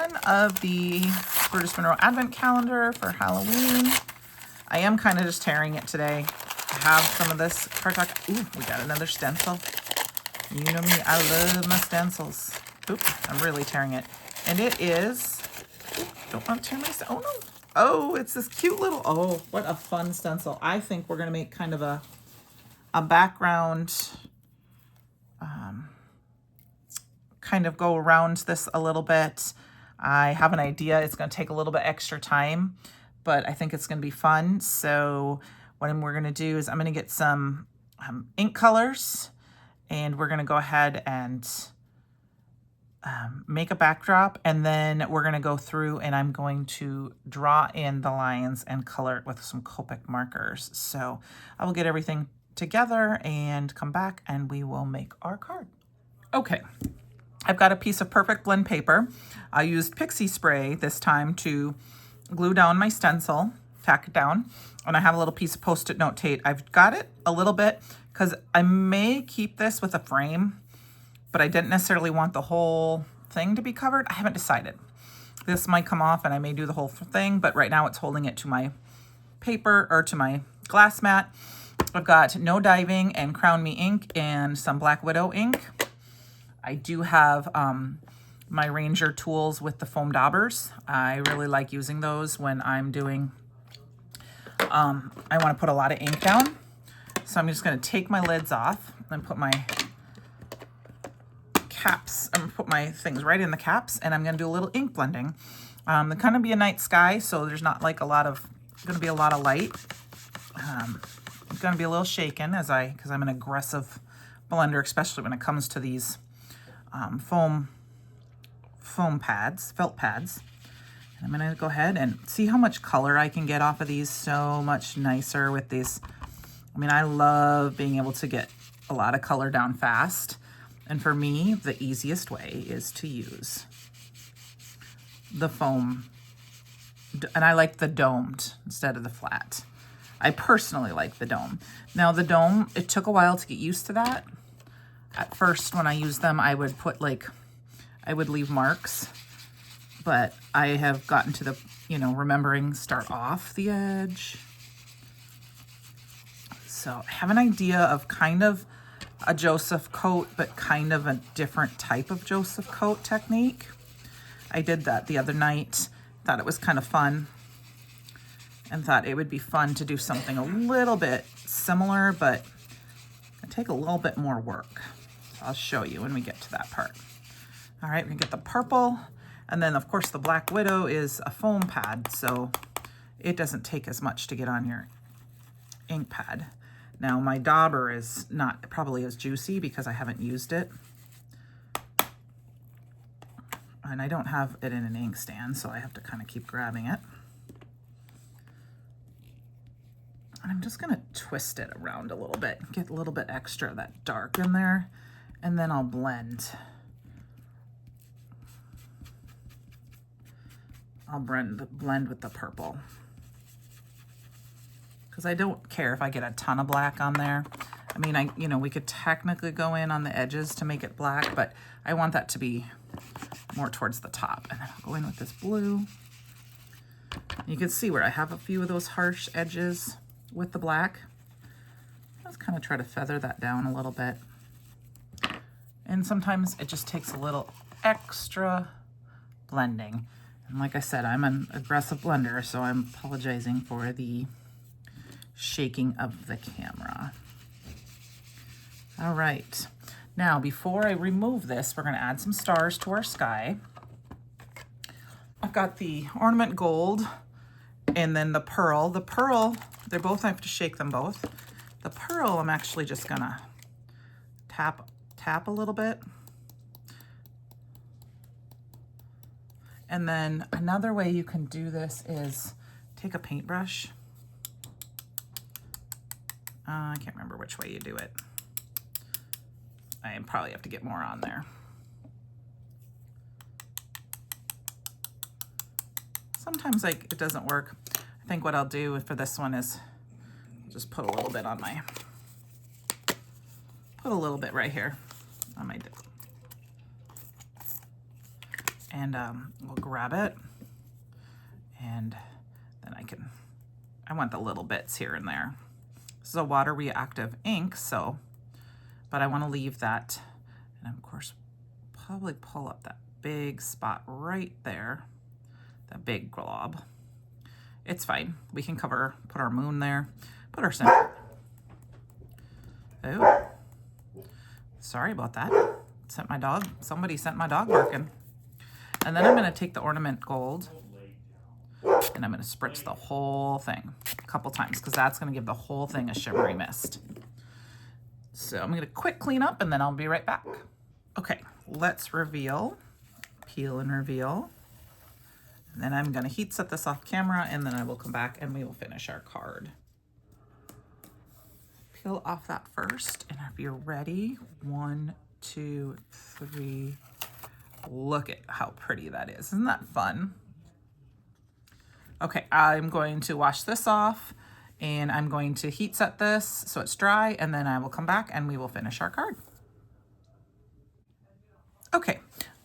one of the Brutus Monroe Advent Calendar for Halloween. I am kind of just tearing it today. I have some of this cardstock. Ooh, we got another stencil. You know me, I love my stencils. Oop, I'm really tearing it. And it is, don't want to tear my stencil. Oh no. Oh, it's this cute little, oh, what a fun stencil. I think we're going to make kind of a background, kind of go around this a little bit. I have an idea. It's going to take a little bit extra time, but I think it's going to be fun. So what we're going to do is I'm going to get some ink colors, and we're going to go ahead and make a backdrop, and then we're going to go through and I'm going to draw in the lines and color it with some Copic markers. So I will get everything together and come back and we will make our card. Okay, I've got a piece of perfect blend paper. I used pixie spray this time to glue down my stencil, tack it down, and I have a little piece of Post-it note tape. I've got it a little bit because I may keep this with a frame, but I didn't necessarily want the whole thing to be covered. I haven't decided. This might come off and I may do the whole thing, but right now it's holding it to my paper or to my glass mat. I've got No Diving and Crown Me ink and some Black Widow ink. I do have my Ranger tools with the foam daubers. I really like using those when I'm doing, I want to put a lot of ink down. So I'm just going to take my lids off and put my caps. I'm going to put my things right in the caps, and I'm going to do a little ink blending. There's going to be a night sky, so there's not like going to be a lot of light. It's going to be a little shaken because I'm an aggressive blender, especially when it comes to these foam pads, felt pads. And I'm going to go ahead and see how much color I can get off of these. So much nicer with these. I mean, I love being able to get a lot of color down fast. And for me, the easiest way is to use the foam. And I like the domed instead of the flat. I personally like the dome. Now the dome, it took a while to get used to that. At first, when I used them, I would put I would leave marks. But I have gotten to the, remembering start off the edge. So I have an idea of kind of a Joseph coat, but kind of a different type of Joseph coat technique. I did that the other night. Thought it was kind of fun. And thought it would be fun to do something a little bit similar, but it'd take a little bit more work. So I'll show you when we get to that part. All right, we can get the purple. And then, of course, the Black Widow is a foam pad, so it doesn't take as much to get on your ink pad. Now, my dauber is not probably as juicy because I haven't used it. And I don't have it in an ink stand, so I have to kind of keep grabbing it. And I'm just going to twist it around a little bit, get a little bit extra of that dark in there, and then I'll blend. I'll blend with the purple. Because I don't care if I get a ton of black on there. I mean, we could technically go in on the edges to make it black, but I want that to be more towards the top. And then I'll go in with this blue. You can see where I have a few of those harsh edges with the black. Let's kind of try to feather that down a little bit. And sometimes it just takes a little extra blending. And like I said, I'm an aggressive blender, so I'm apologizing for the shaking of the camera. All right. Now, before I remove this, we're going to add some stars to our sky. I've got the ornament gold and then the pearl. The pearl, they're both, I have to shake them both. The pearl, I'm actually just going to tap a little bit. And then another way you can do this is take a paintbrush. I can't remember which way you do it. I probably have to get more on there. Sometimes it doesn't work. I think what I'll do for this one is just put a little bit on put a little bit right here on my dip. and we'll grab it, and then I want the little bits here and there. This is a water reactive ink, so, but I want to leave that, and of course, probably pull up that big spot right there, that big glob. It's fine. We can put our moon there, put our center. Oh, sorry about that. Somebody sent my dog barking. And then I'm going to take the ornament gold and I'm going to spritz the whole thing a couple times because that's going to give the whole thing a shimmery mist. So I'm going to quick clean up and then I'll be right back. Okay, let's reveal, peel and reveal. And then I'm going to heat set this off camera and then I will come back and we will finish our card. Peel off that first, and if you're ready, 1, 2, 3. Look at how pretty that is. Isn't that fun? Okay, I'm going to wash this off and I'm going to heat set this so it's dry, and then I will come back and we will finish our card. Okay,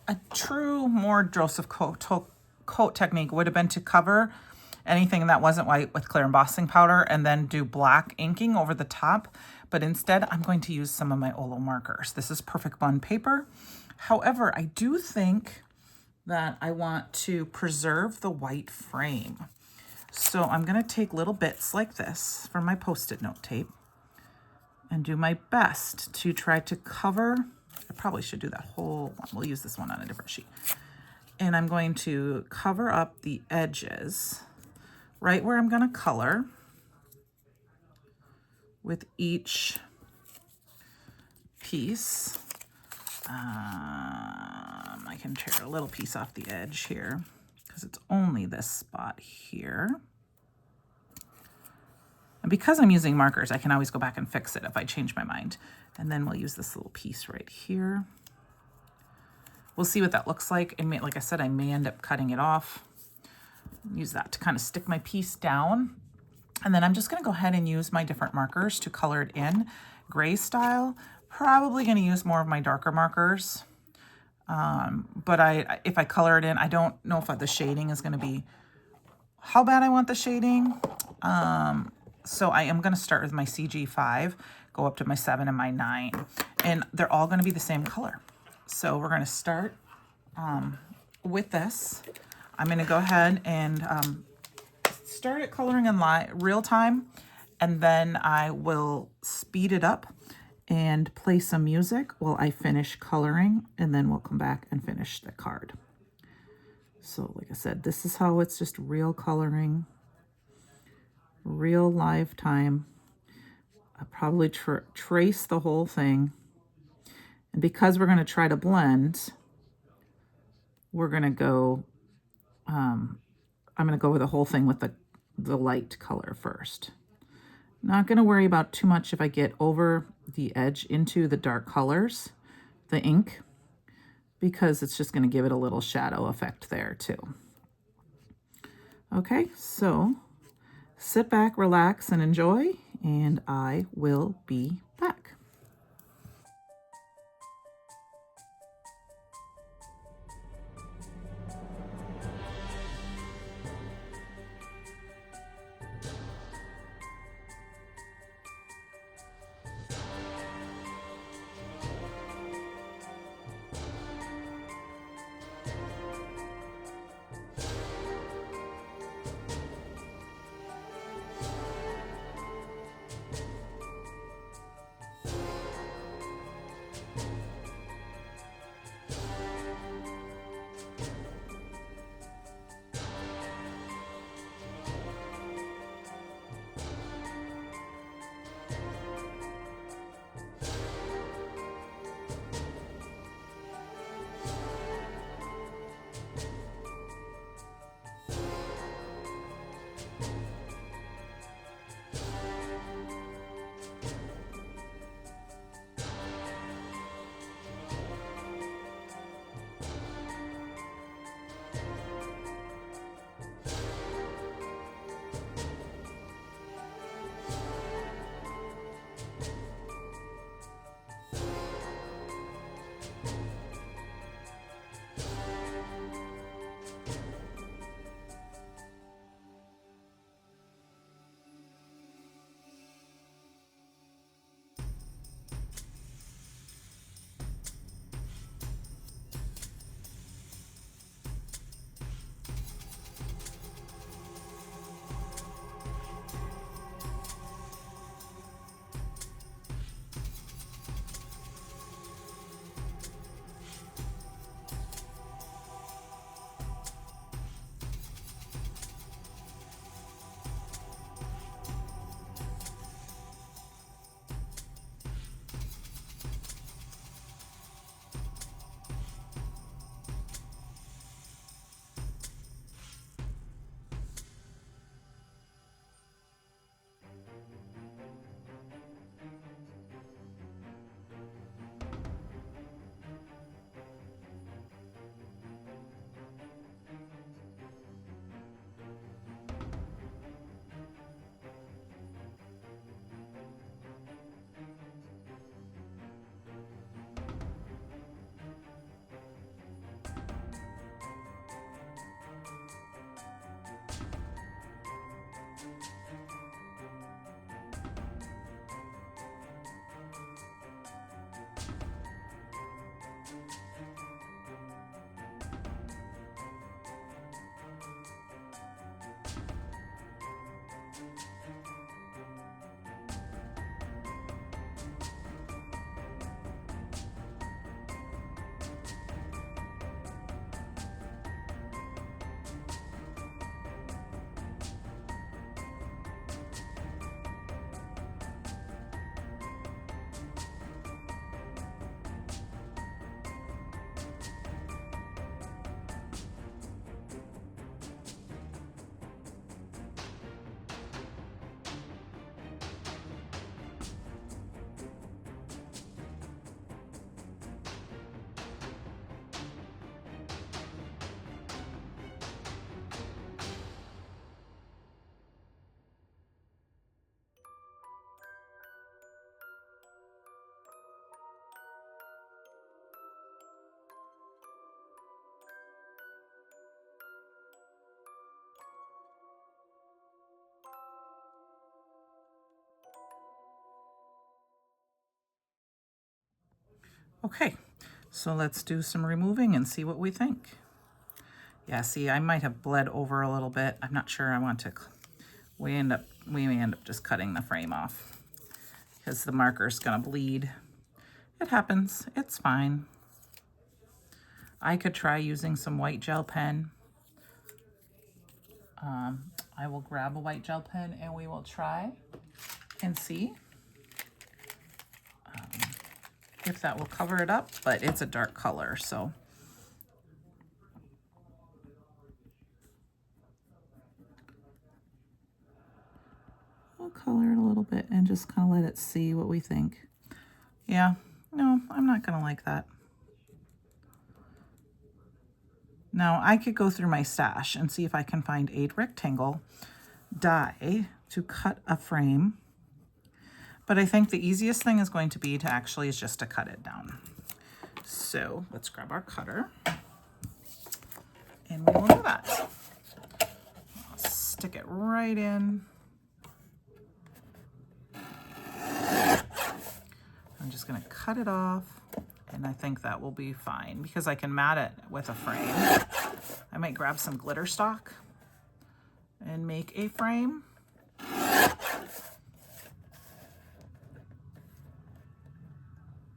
a true more Joseph coat technique would have been to cover anything that wasn't white with clear embossing powder and then do black inking over the top. But instead, I'm going to use some of my Olo markers. This is Perfect Bond paper. However, I do think that I want to preserve the white frame. So I'm going to take little bits like this from my Post-it note tape and do my best to try to cover. I probably should do that whole one. We'll use this one on a different sheet. And I'm going to cover up the edges right where I'm going to color with each piece. I can tear a little piece off the edge here because it's only this spot here. And because I'm using markers, I can always go back and fix it if I change my mind. And then we'll use this little piece right here. We'll see what that looks like. And like I said, I may end up cutting it off. Use that to kind of stick my piece down. And then I'm just going to go ahead and use my different markers to color it in. Gray style, probably going to use more of my darker markers. But if I color it in, I don't know if the shading is going to be how bad I want the shading. So I am going to start with my CG5, go up to my 7 and my 9. And they're all going to be the same color. So we're going to start with this. I'm going to go ahead and start it coloring in real time, and then I will speed it up and play some music while I finish coloring, and then we'll come back and finish the card. So like I said, this is how it's just real coloring, real live time. I'll probably trace the whole thing. And because we're going to try to blend, we're going to go, I'm going to go over the whole thing with the light color first. Not going to worry about too much if I get over the edge into the dark colors, the ink, because it's just going to give it a little shadow effect there too. Okay, so sit back, relax, and enjoy, and I will be back. Okay, so let's do some removing and see what we think. Yeah, see, I might have bled over a little bit. I'm not sure I want to. We may end up just cutting the frame off because the marker's gonna bleed. It happens, it's fine. I could try using some white gel pen. I will grab a white gel pen and we will try and see if that will cover it up, but it's a dark color, so. We'll color it a little bit and just kind of let it see what we think. Yeah, no, I'm not gonna like that. Now I could go through my stash and see if I can find a rectangle die to cut a frame, but I think the easiest thing is going to be to actually is just to cut it down. So let's grab our cutter and we will do that. I'll stick it right in. I'm just gonna cut it off. And I think that will be fine because I can mat it with a frame. I might grab some glitter stock and make a frame.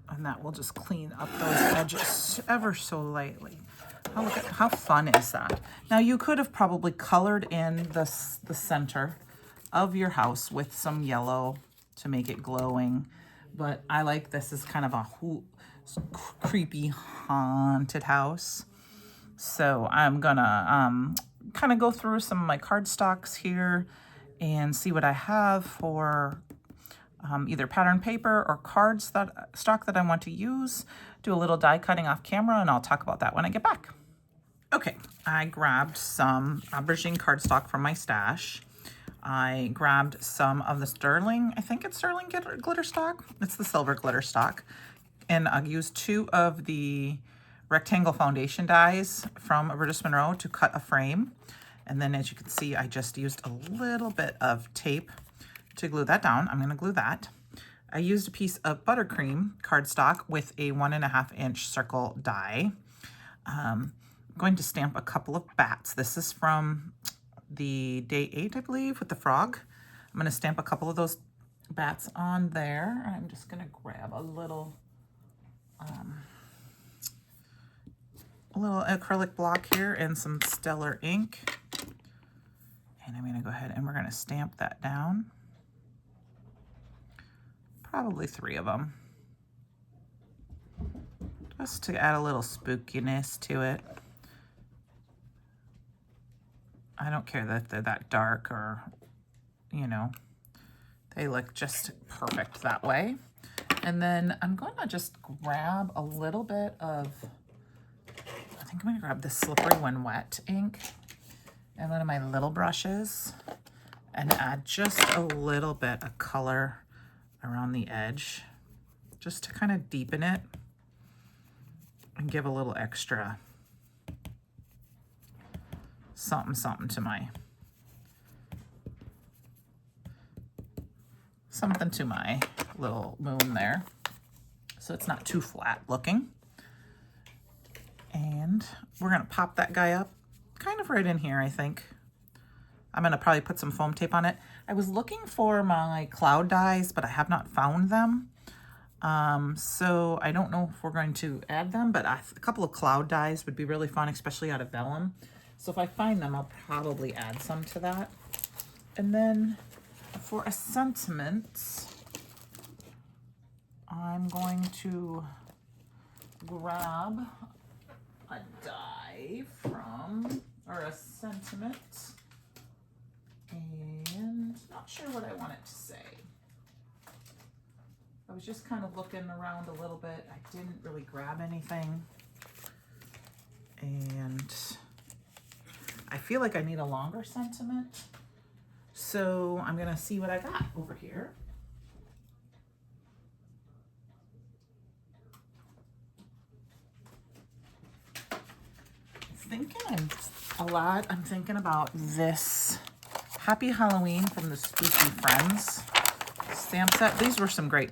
And that will just clean up those edges ever so lightly. Oh, look at how fun is that? Now you could have probably colored in the center of your house with some yellow to make it glowing, but I like this as kind of a creepy haunted house. So I'm gonna kind of go through some of my cardstocks here and see what I have for either pattern paper or stock that I want to use. Do a little die cutting off camera and I'll talk about that when I get back. Okay, I grabbed some aubergine cardstock from my stash. I grabbed some of the sterling, I think it's sterling glitter stock. It's the silver glitter stock. And I'll use 2 of the rectangle foundation dies from Brutus Monroe to cut a frame. And then as you can see, I just used a little bit of tape to glue that down. I'm gonna glue that. I used a piece of buttercream cardstock with a 1.5 inch circle die. I'm going to stamp a couple of bats. This is from the day 8, I believe, with the frog. I'm gonna stamp a couple of those bats on there. I'm just gonna grab a little acrylic block here and some Stellar ink. And I'm gonna go ahead and we're gonna stamp that down. Probably 3 of them. Just to add a little spookiness to it. I don't care that they're that dark or, you know, they look just perfect that way. And then I'm going to just grab a little bit of, I think I'm going to grab the Slippery When Wet ink and one of my little brushes and add just a little bit of color around the edge just to kind of deepen it and give a little extra something to my little moon there, so it's not too flat looking. And we're gonna pop that guy up kind of right in here. I think I'm gonna probably put some foam tape on it. I was looking for my cloud dies, but I have not found them, so I don't know if we're going to add them, but a couple of cloud dies would be really fun, especially out of vellum. So if I find them, I'll probably add some to that. And then for a sentiment, I'm going to grab a die from, or a sentiment, and not sure what I want it to say. I was just kind of looking around a little bit. I didn't really grab anything. And I feel like I need a longer sentiment. So I'm gonna see what I got over here. I'm thinking about this Happy Halloween from the Spooky Friends stamp set. These were some great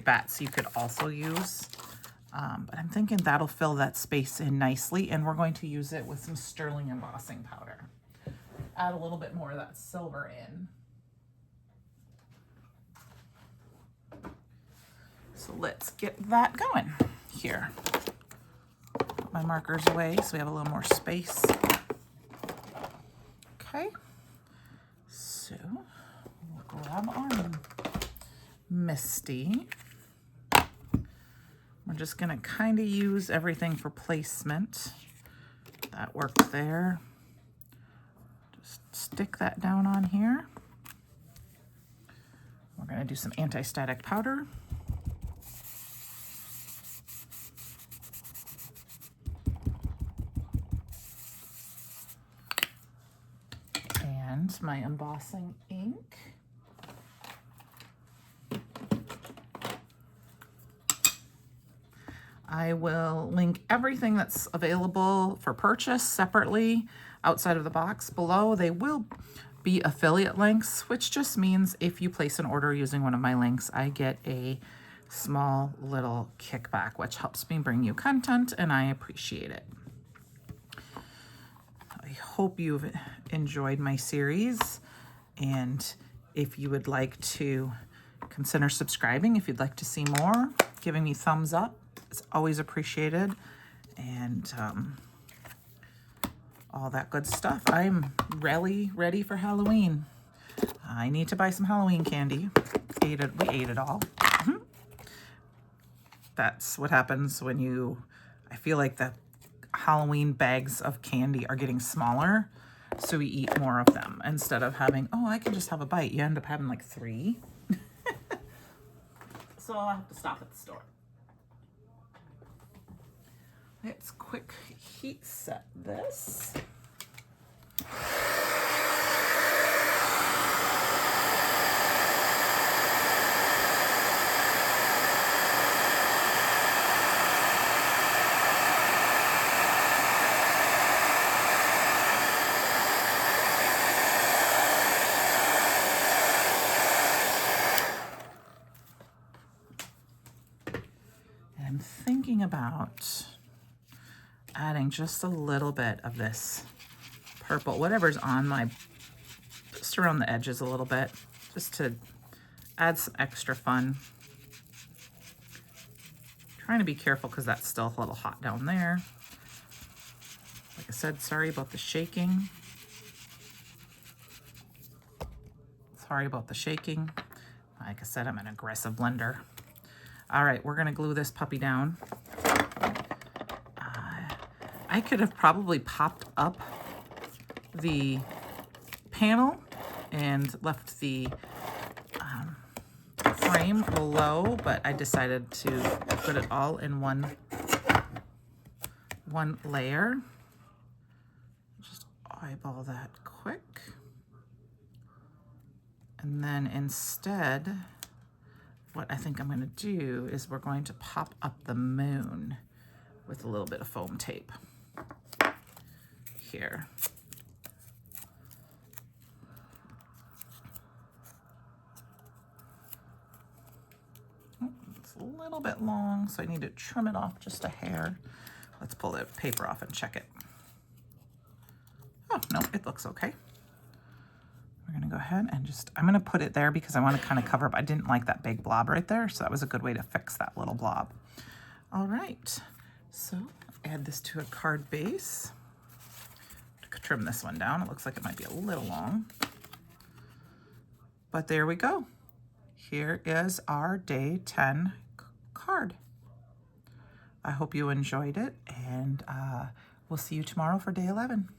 bats you could also use. But I'm thinking that'll fill that space in nicely, and we're going to use it with some sterling embossing powder. Add a little bit more of that silver in. So let's get that going here. Put my markers away so we have a little more space. Okay, so we'll grab our Misty. We're just gonna kind of use everything for placement. That worked there. Just stick that down on here. We're gonna do some anti-static powder. And my embossing ink. I will link everything that's available for purchase separately outside of the box below. They will be affiliate links, which just means if you place an order using one of my links, I get a small little kickback, which helps me bring you content, and I appreciate it. I hope you've enjoyed my series, and if you would like to consider subscribing, if you'd like to see more, giving me thumbs up, it's always appreciated, and all that good stuff. I'm really ready for Halloween. I need to buy some Halloween candy. We ate it all. That's what happens when I feel like the Halloween bags of candy are getting smaller, so we eat more of them. Instead of having, oh, I can just have a bite, you end up having like 3. So I'll have to stop at the store. Let's quick heat set this. And I'm thinking about adding just a little bit of this purple, whatever's on just around the edges a little bit, just to add some extra fun. Trying to be careful because that's still a little hot down there. Like I said, sorry about the shaking. Sorry about the shaking. Like I said, I'm an aggressive blender. All right, we're gonna glue this puppy down. I could have probably popped up the panel and left the frame below, but I decided to put it all in one layer. Just eyeball that quick. And then instead, what I think I'm going to do is we're going to pop up the moon with a little bit of foam tape here. Oh, it's a little bit long, so I need to trim it off just a hair. Let's pull the paper off and check it. Oh, no, it looks okay. We're gonna go ahead and I'm gonna put it there because I want to kind of cover up. I didn't like that big blob right there, so that was a good way to fix that little blob. All right, so add this to a card base. Trim this one down. It looks like it might be a little long, but there we go. Here is our day 10 card. I hope you enjoyed it, and we'll see you tomorrow for day 11.